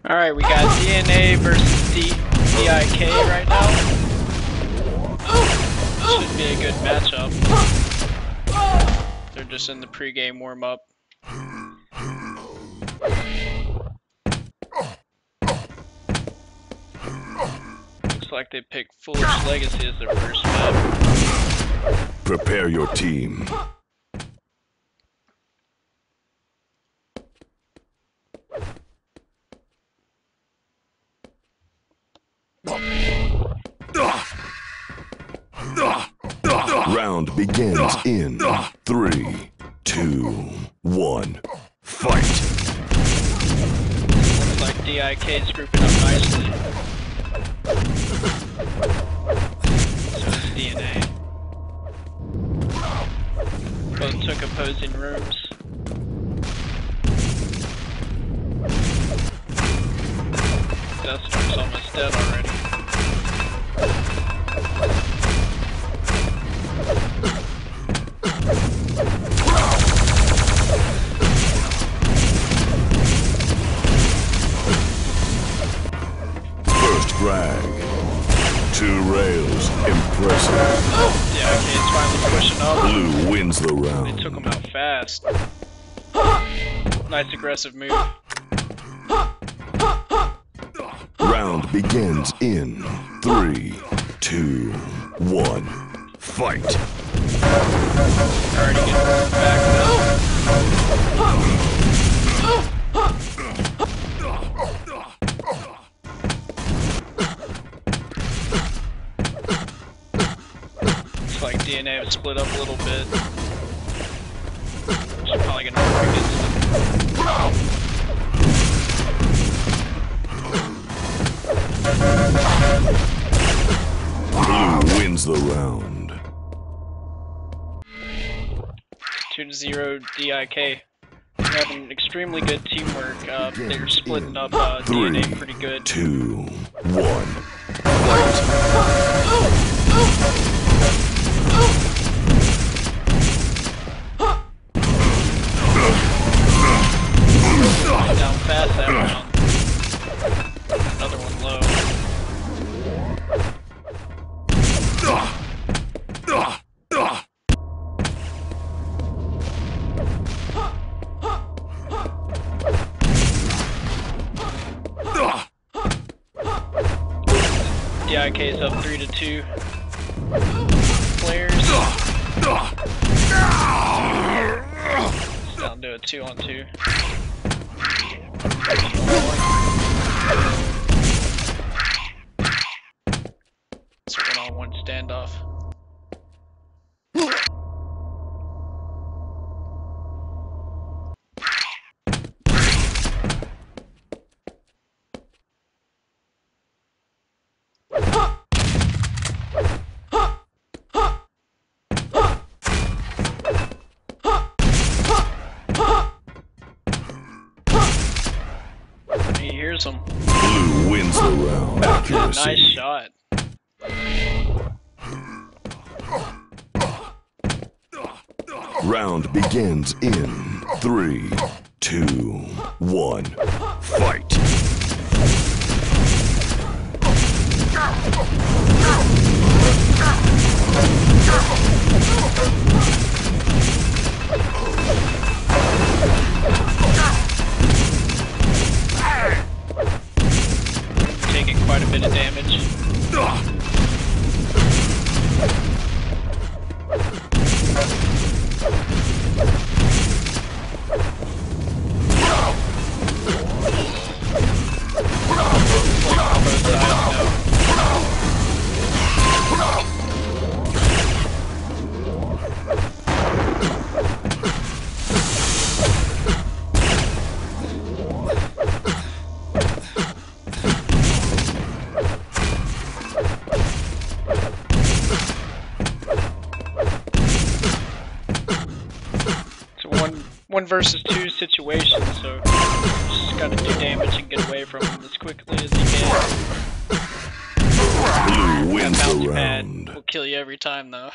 Alright, we got DNA versus DIK right now. Should be a good matchup. They're just in the pregame warm-up. Looks like they picked Foolish Legacy as their first map. Prepare your team. Round begins in 3, 2, 1, fight! Looks like DIK's grouping up nicely. So is DNA. Both took opposing rooms. Deathstorm's almost dead already. First frag. 2 rails. Impressive. Yeah, okay, it's finally pushing up. Blue wins the round. They took him out fast. Nice aggressive move. Round begins in 3, 2, 1, fight! Already getting back up. Looks like DNA was split up a little bit. She's probably gonna work against them. Blue wins the round. 2-0 DIK. They're having extremely good teamwork. They're splitting up 3, DNA pretty good. 2, 1, fight! Down fast that round. Another one low. DIK is up 3-2. Players. It's down to a 2-on-2. It's a 1-on-1 standoff. He hears him. Blue wins the round. Accuracy. Nice shot. Round begins in 3, 2, 1, fight! Taking quite a bit of damage. One versus two situation. so just gotta do damage and get away from him as quickly as you can. Blue wins That the bounce round. pad will kill you every time, though.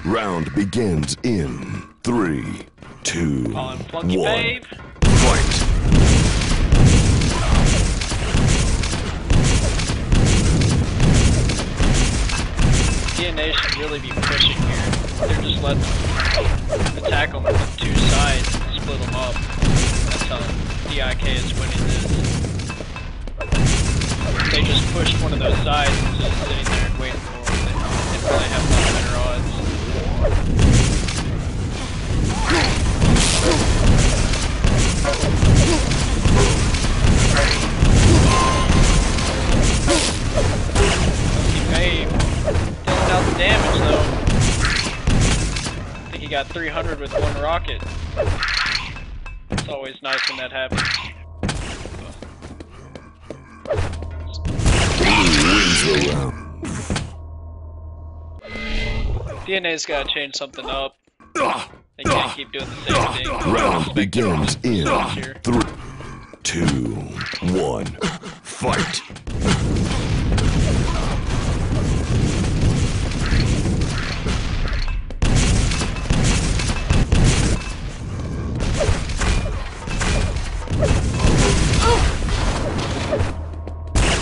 Round begins in 3, 2, Call him Flunky 1. Babe. Fight! DNA should really be pushing here. They're just letting them attack them from 2 sides and split them up. That's how DIK is winning this. If they just pushed one of those sides instead of sitting there and waiting for them, they'd probably have a lot better odds. Hey, dealing out the damage though. I think he got 300 with 1 rocket. It's always nice when that happens. Blue wins the round. DNA's gotta change something up. They can't keep doing the same thing. Round begins in Here. 3, 2, 1. Fight!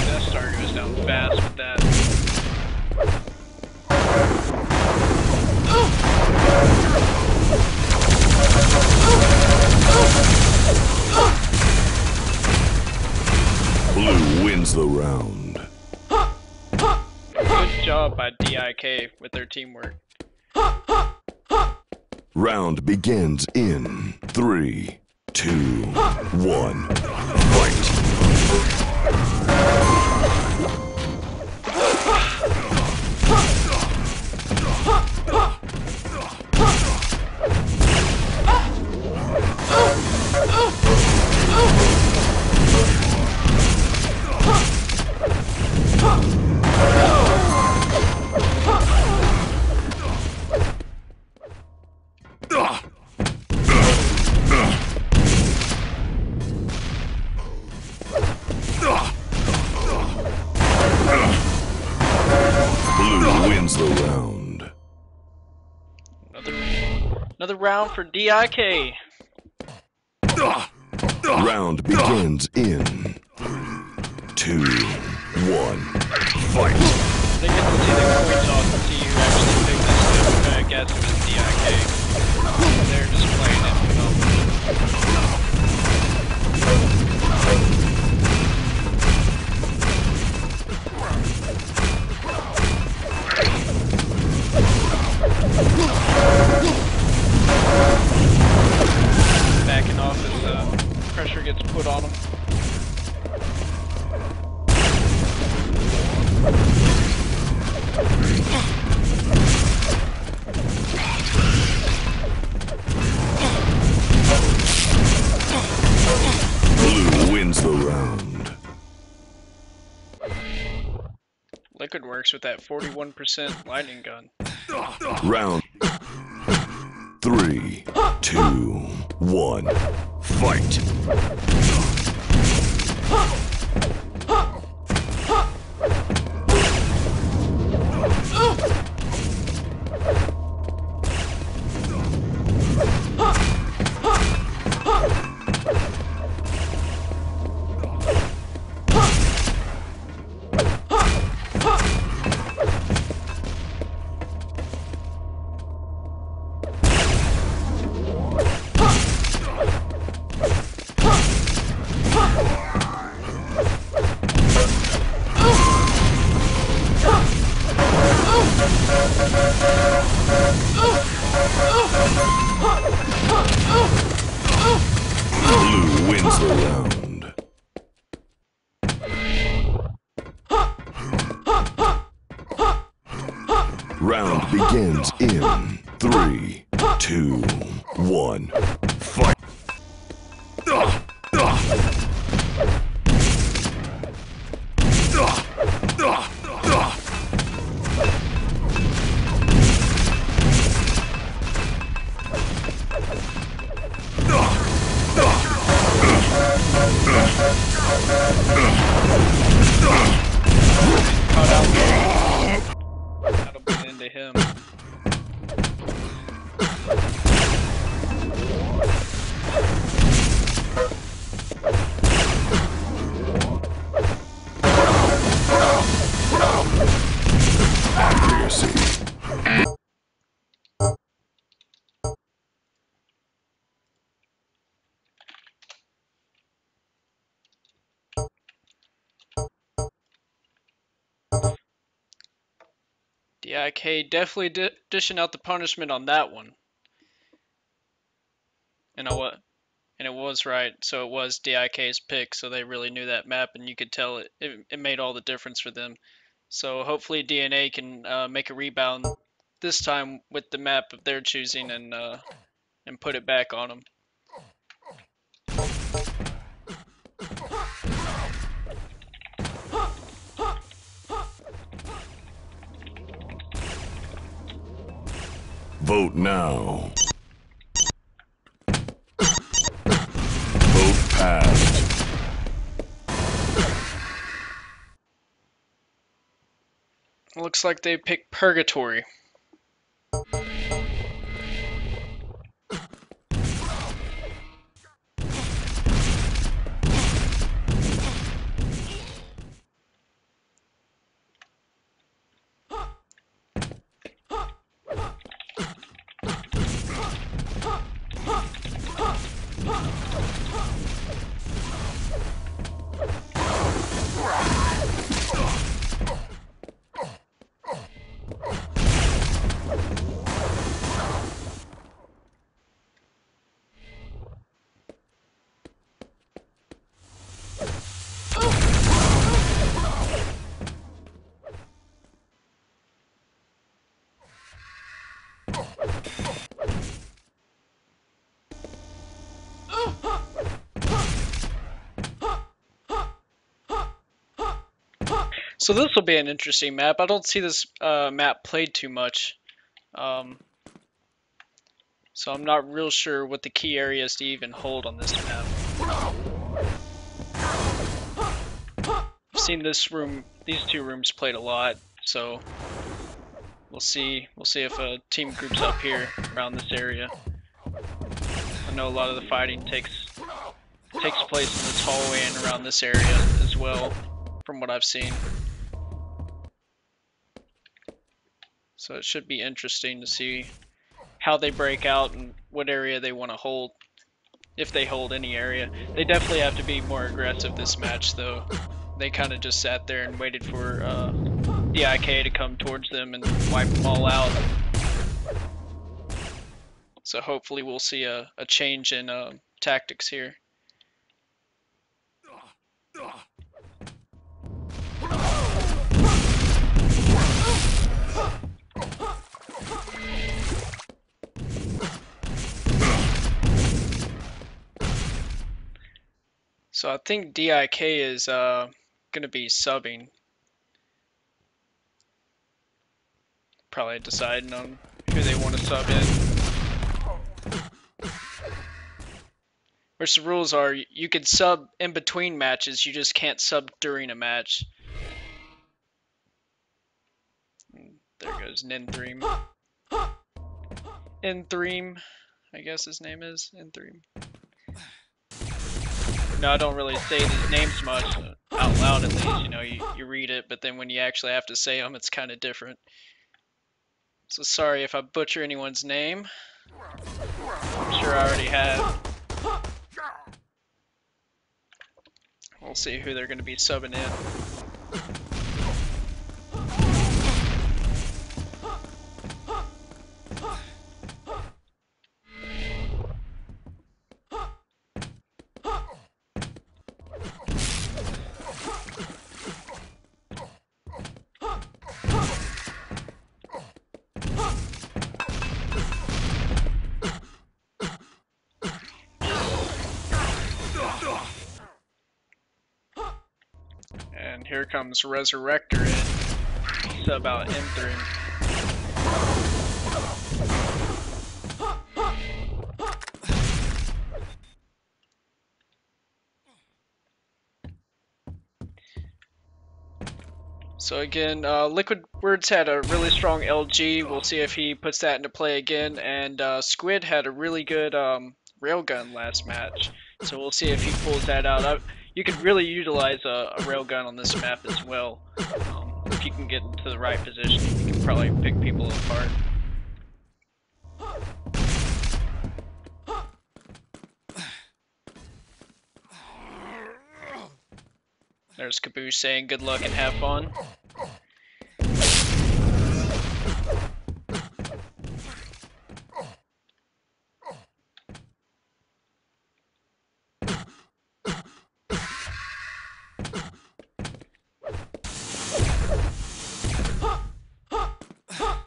Death Star goes down fast with that. Blue wins the round. Good job by DIK with their teamwork. Round begins in 3, 2, 1. Fight! Blue wins the round. Another round for DIK. Round begins in 2, 1. Fight! They get to see the coin toss and see who actually picked this up. I'm gonna guess it was DIK. They're just playing it. Backing off as pressure gets put on them. Blue wins the round. Liquid works with that 41% lightning gun. Round 3, 2, 1. Fight! Blue wins the round. Round begins in 3, 2, 1. Fight! Caught out there. That'll be into him. Accuracy. DIK definitely dishing out the punishment on that one. You know what? And it was right. So it was DIK's pick. So they really knew that map, and you could tell it made all the difference for them. So hopefully DNA can make a rebound this time with the map of their choosing and put it back on them. Vote now. Vote passed. Looks like they picked Purgatory. So this will be an interesting map. I don't see this map played too much. So I'm not real sure what the key areas to even hold on this map. I've seen these two rooms played a lot, so we'll see if a team groups up here around this area. I know a lot of the fighting takes place in this hallway and around this area as well, from what I've seen. So it should be interesting to see how they break out and what area they want to hold, if they hold any area. They definitely have to be more aggressive this match, though. They kind of just sat there and waited for DIK to come towards them and wipe them all out. So hopefully we'll see a change in tactics here. So I think DIK is going to be subbing. Probably deciding on who they want to sub in. Which the rules are, you can sub in between matches, you just can't sub during a match. There goes Ninthream. Ninthream, I guess his name is Ninthream. No, I don't really say these names much, out loud at least, you know, you read it, but then when you actually have to say them, it's kind of different. So sorry if I butcher anyone's name. I'm sure I already have. We'll see who they're going to be subbing in. And here comes Resurrector in. Sub out M3. So again, Liquid Words had a really strong LG. We'll see if he puts that into play again. And Squid had a really good railgun last match. So we'll see if he pulls that out. You could really utilize a railgun on this map as well. If you can get into the right position, you can probably pick people apart. There's Caboose saying good luck and have fun.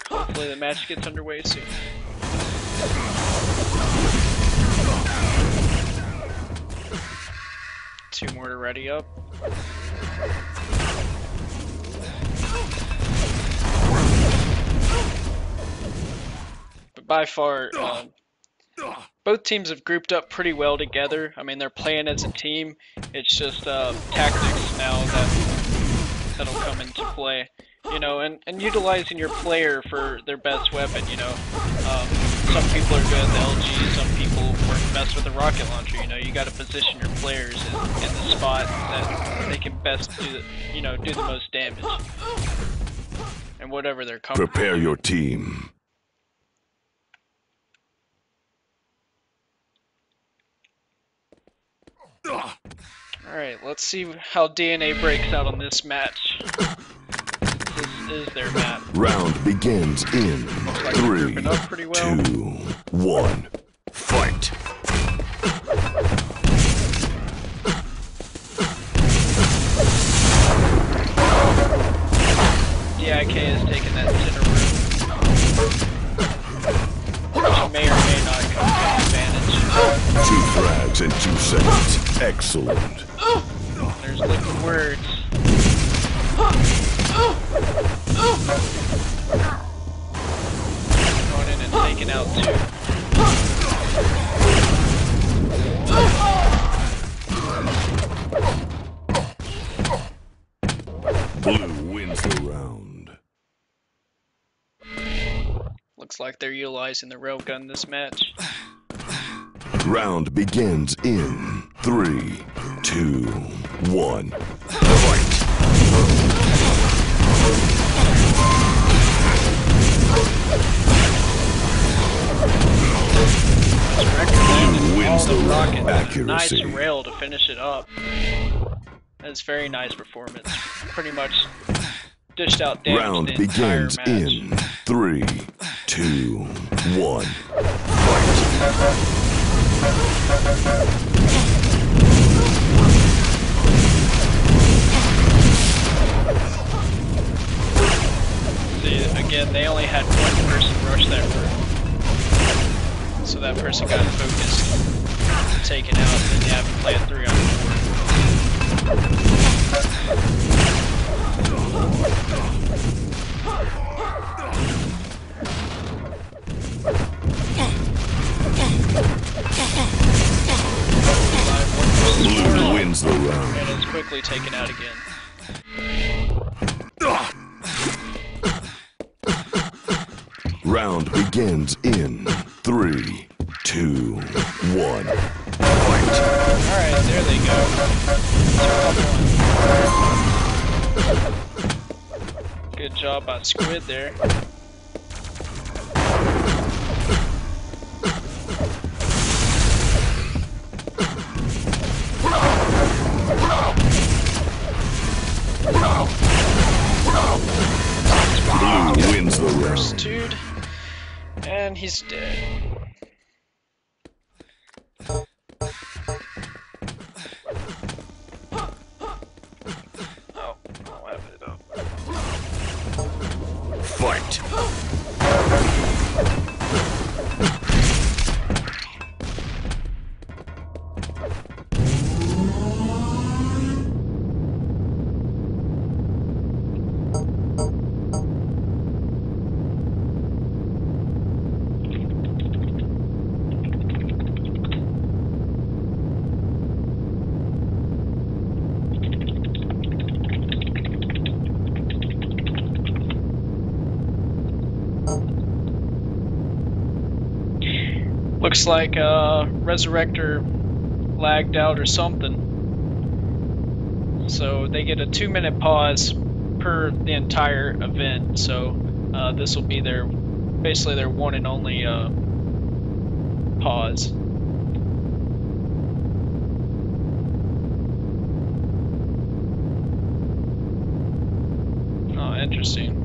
Hopefully the match gets underway soon. Two more to ready up. But by far, both teams have grouped up pretty well together. I mean, they're playing as a team. It's just tactics now that'll come into play. You know, and utilizing your player for their best weapon, you know. Some people are good at the LG, some people work best with the rocket launcher, you know. You gotta position your players in the spot that they can best do the most damage. And whatever they're comfortable. Prepare your team. Alright, let's see how DNA breaks out on this match. This is their map. Round begins in Like 3, grouping up pretty well. 2, 1. Fight. DIK is taking that center room, which may or may not come to advantage. 2 frags in 2 seconds. Excellent. There's Liquid Words. Going in and taking out 2. Blue wins the round. Looks like they're utilizing the railgun this match. Round begins in 3, 2, 1. Fight. Blue wins the round. Accuracy. Nice rail to finish it up. That's very nice performance. Pretty much dished out damage Round the entire begins match. in 3, 2, 1. Fight. See, again, they only had one person rush that room. So that person got focused, taken out, and then you have to play a 3-on-4. Blue wins the round. And it's quickly taken out again. Round begins in 3, 2, 1. Fight. Alright, there they go. Good job by Squid there. Blue wins the round. Pursued, and he's dead. Oh, I'll have it up. Fight. Looks like Resurrector lagged out or something. So they get a 2-minute pause per the entire event. So this will be their basically their one and only pause. Oh, interesting.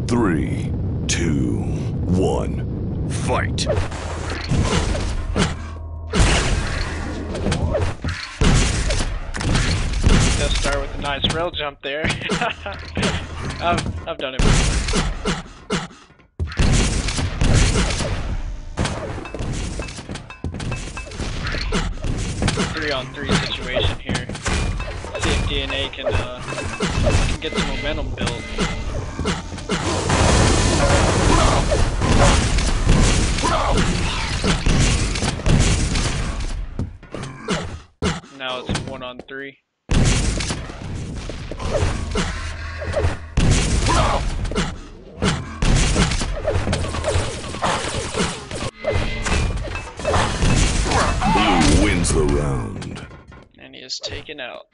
3, 2, 1, fight! Let's start with a nice rail jump there. I've done it before. 3-on-3 situation here. See if DNA can get some momentum built. Now it's 1-on-3. Blue wins the round. And he is taken out.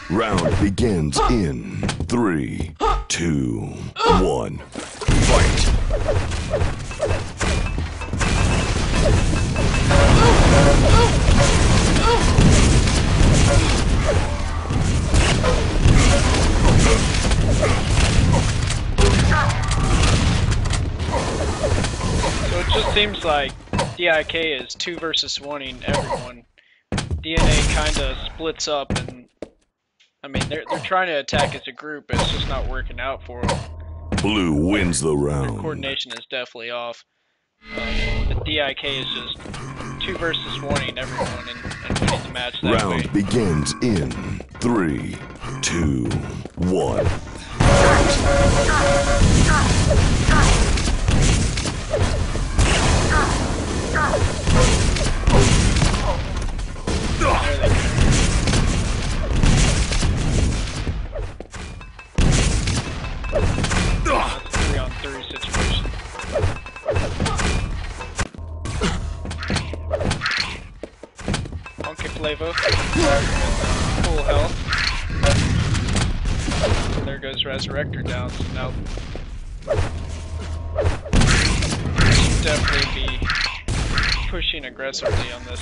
Round begins in 3, 2, 1, fight! So it just seems like DIK is 2 versus 1ing everyone. DNA kinda splits up, and I mean they're trying to attack as a group, but it's just not working out for them. Blue wins the Their round. coordination is definitely off. The DIK is just 2 versus 1ing everyone and winning the match that Round way. begins in 3, 2, 1. There they go. That's a 3-on-3 situation. Funky Flavor. Full health. And there goes Resurrector down. So now should definitely be pushing aggressively on this.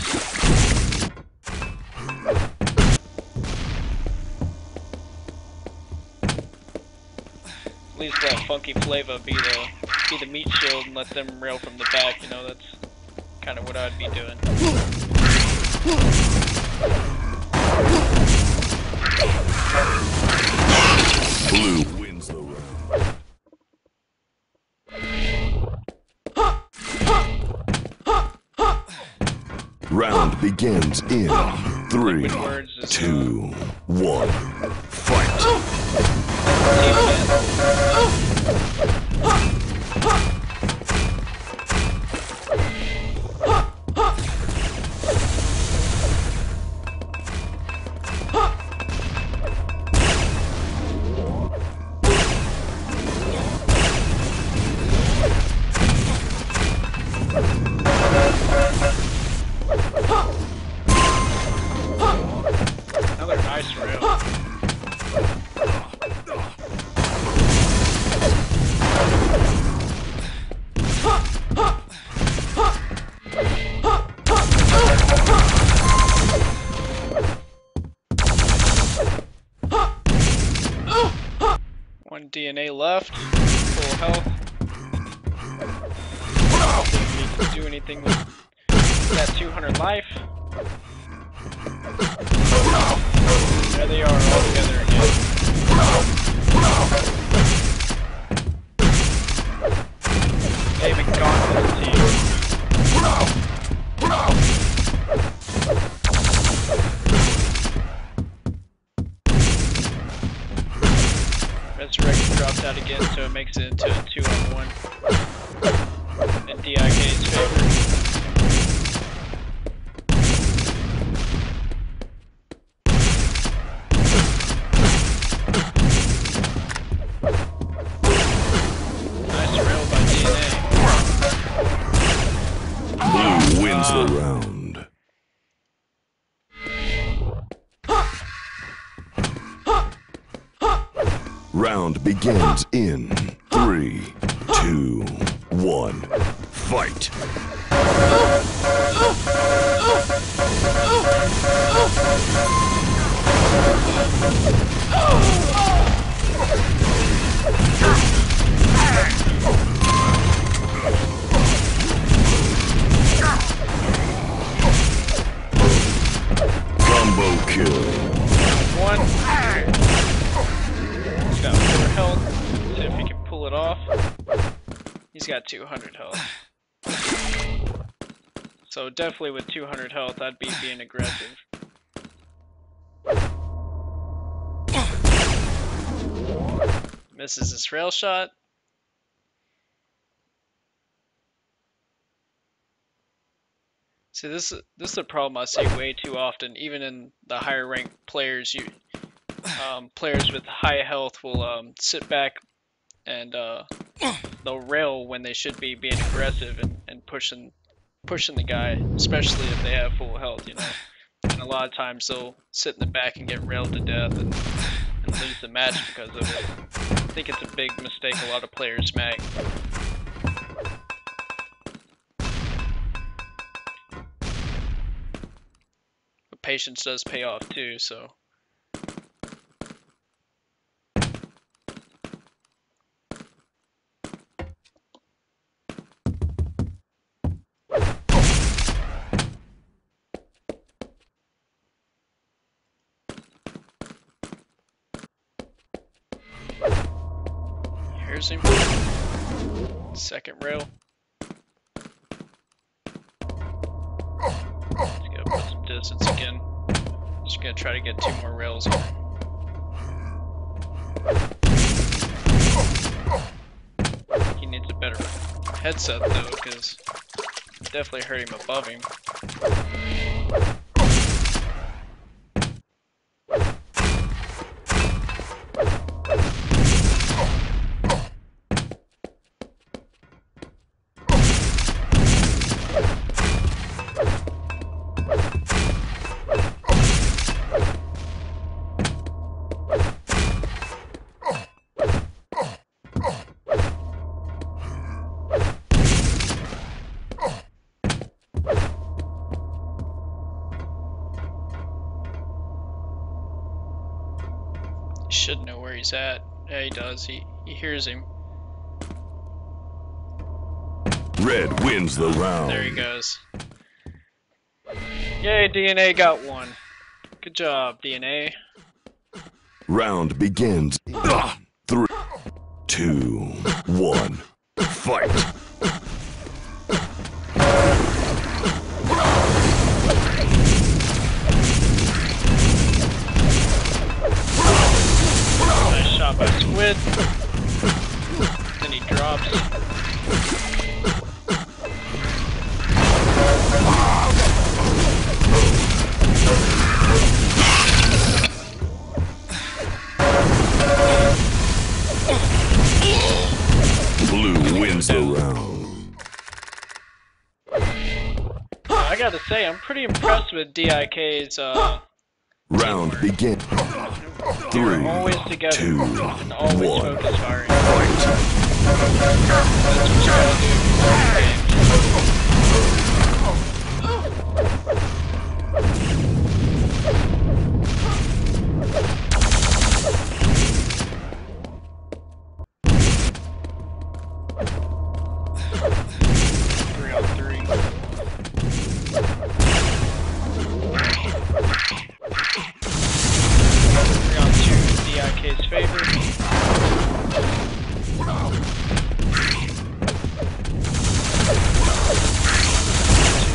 At least let Funky Flavor be the meat shield and let them rail from the back. You know, that's kind of what I'd be doing. Blue wins the round. Round begins in 3, 2, 1, fight! Another nice rail. One DNA left. Full health. I don't think we can do anything with that 200 life. There they are all together again. David Gauntlet's team. Resurrection dropped out again, so it makes it into a 2-on-1 in DIK's favor. wins the round. Round begins in 3, 2, 1. Fight! Combo kill. One. He's got 4 health. See if he can pull it off. He's got 200 health. So definitely with 200 health, I'd be being aggressive. Misses his rail shot. See, this is a problem I see way too often. Even in the higher ranked players, players with high health will sit back and they'll rail when they should be being aggressive and pushing the guy, especially if they have full health, you know. And a lot of times they'll sit in the back and get railed to death and lose the match because of it. I think it's a big mistake a lot of players make. But patience does pay off too, so. Here's him. Second rail. Let's go put some distance again. Just gonna try to get 2 more rails on him. He needs a better headset though, because definitely hurt him above him. Should know where he's at. Yeah, he does. He hears him. Red wins the round. There he goes. Yay, DNA got 1. Good job, DNA. Round begins in 3, 2, 1. Fight! By Squid. Then he drops. Blue wins the round. I gotta say, I'm pretty impressed with DIK's Round begin. 3, always together 2, and always 1. focus firing. Fight! That's what you gotta do. 3 on 3. DIK's favor. 2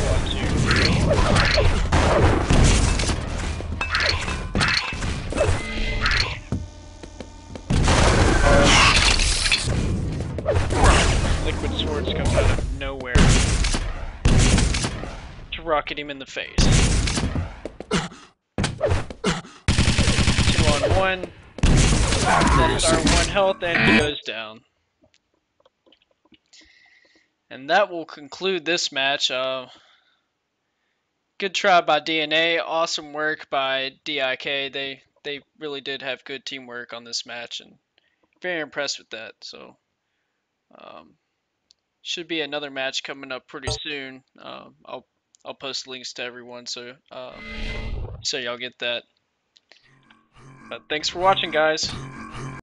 on 2. Liquid swords comes out of nowhere to rocket him in the face. 2 on 1. That's our 1 health and he goes down. And that will conclude this match. Good try by DNA. Awesome work by DIK. They really did have good teamwork on this match, and very impressed with that. So um, should be another match coming up pretty soon. I'll post links to everyone so y'all get that. But thanks for watching, guys.